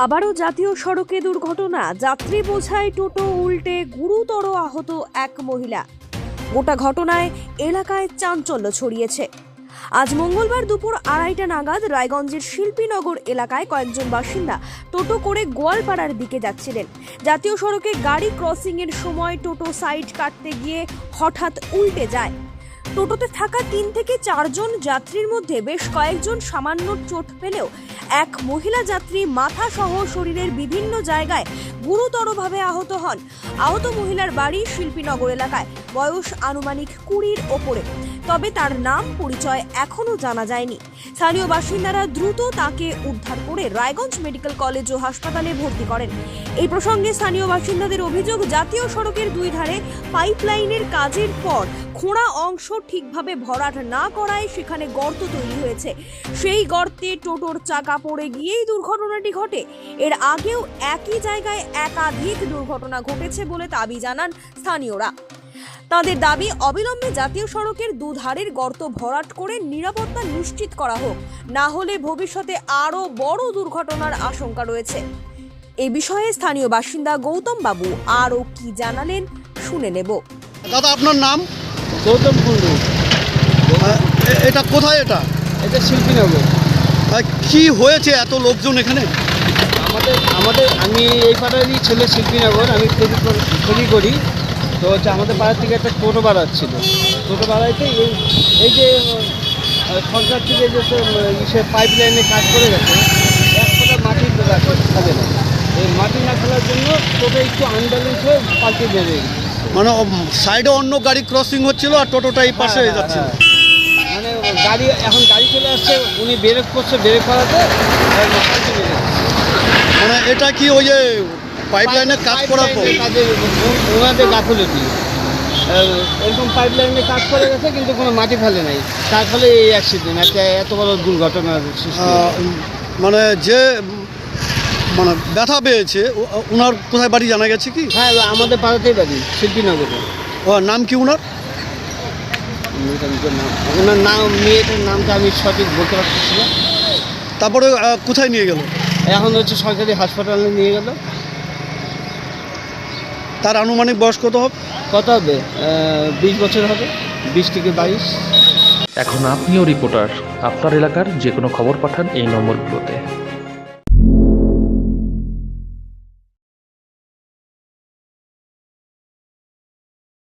আবারও জাতীয় সড়কে দুর্ঘটনা, যাত্রী বোঝাই টোটো উল্টে গুরুতর আহত এক মহিলা। গোটা ঘটনায় এলাকায় চাঞ্চল্য ছড়িয়েছে। আজ মঙ্গলবার দুপুর 2:30 নাগাদ রায়গঞ্জের শিল্পীনগর এলাকায় কয়েকজন বাসিন্দা টোটো করে গোয়ালপাড়ার দিকে যাচ্ছিলেন। জাতীয় সড়কে গাড়ি ক্রসিং এর সময় টোটো সাইড কাটতে গিয়ে হঠাৎ উল্টে যায়। টোটোতে থাকা 3 থেকে 4 জন যাত্রীর মধ্যে বেশ কয়েকজন সামান্য চোট পেলেও এক মহিলা যাত্রী মাথা সহ শরীরের বিভিন্ন জায়গায় গুরুতরভাবে আহত হন। আহত মহিলার বাড়ি শিল্পীনগর এলাকায়, বয়স আনুমানিক 20-র ওপরে, তবে তার নাম পরিচয় এখনো জানা যায়নি। স্থানীয় বাসিন্দারা দ্রুত তাকে উদ্ধার করে রায়গঞ্জ মেডিকেল কলেজ ও হাসপাতালে ভর্তি করেন। এই প্রসঙ্গে স্থানীয় বাসিন্দাদের অভিযোগ, জাতীয় সড়কের দুই ধারে পাইপলাইনের কাজের পর খোঁড়া অংশ ঠিকভাবে ভরাট না করায় সেখানে গর্ত তৈরি হয়েছে। সেই গর্তে টোটোর চাকা পড়ে গিয়েই দুর্ঘটনাটি ঘটে। এর আগেও একই জায়গায় একাধিক দুর্ঘটনা ঘটেছে বলে দাবি জানান স্থানীয়রা। তাদের দাবি, অবিলম্বে জাতীয় সড়কের দুধারের গর্ত ভরাট করে নিরাপত্তা নিশ্চিত করা হোক, না হলে ভবিষ্যতে আরও বড় দুর্ঘটনার আশঙ্কা রয়েছে। এই বিষয়ে স্থানীয় বাসিন্দা গৌতম বাবু আরও কি জানালেন শুনে নেব। দাদা, আপনার নাম? গৌতম কুণ্ডু। এটা কোথায়? এটা শিল্পীনগর। কি হয়েছে এত লোকজন এখানে? আমি এই পাড়ারই ছেলে, শিল্পীনগর। আমি ফেরি করি। তো হচ্ছে আমাদের পাড়ার থেকে একটা টোটো বাড়াচ্ছিল। টোটো বাড়াইতে এই যে সরকার থেকে যে পাইপ লাইনে কাজ করে গেছে, এক ফোঁটা মাটির থাকে না। এই মাটি না ফেলার জন্য টোটো একটু আনব্যালেন্স হয়ে পাল্টে বেড়ে গেছে। মানে সাইডে অন্য গাড়ি ক্রসিং হচ্ছিল আর টোটোটা এই পাশে যাচ্ছে। মানে গাড়ি চলে আসছে, উনি ব্রেক করছে, ব্রেক করাতে পাল্টে বেড়ে গেছে। মানে এটা কি ওই যে পাইপলাইনে কাজ করার পর ওনাদের গাফিলতি, এরকম পাইপলাইনে কাজ করে গেছে কিন্তু কোনো মাটি ফেলে নাই, তার ফলে এই অ্যাক্সিডেন্ট, একটা এত বড় দুর্ঘটনার সৃষ্টি। মানে যে ব্যথা পেয়েছে ওনার কোথায় বাড়ি জানা গেছে কি? হ্যাঁ, আমাদের পাড়াতেই বাড়ি, শিল্পীনগরে। নাম কি ওনার? ওনার নাম, মেয়েটার নামটা আমি সঠিক বলতে পারতেছি না। তারপরে কোথায় নিয়ে গেল? এখন হচ্ছে সরকারি হাসপাতালে নিয়ে গেল। তার আনুমানিক বয়স কত হবে? 20 বছর হবে, 20 থেকে 22। এখন আপনিও রিপোর্টার, আপনার এলাকার যে কোনো খবর পাঠান এই নম্বরগুলোতে।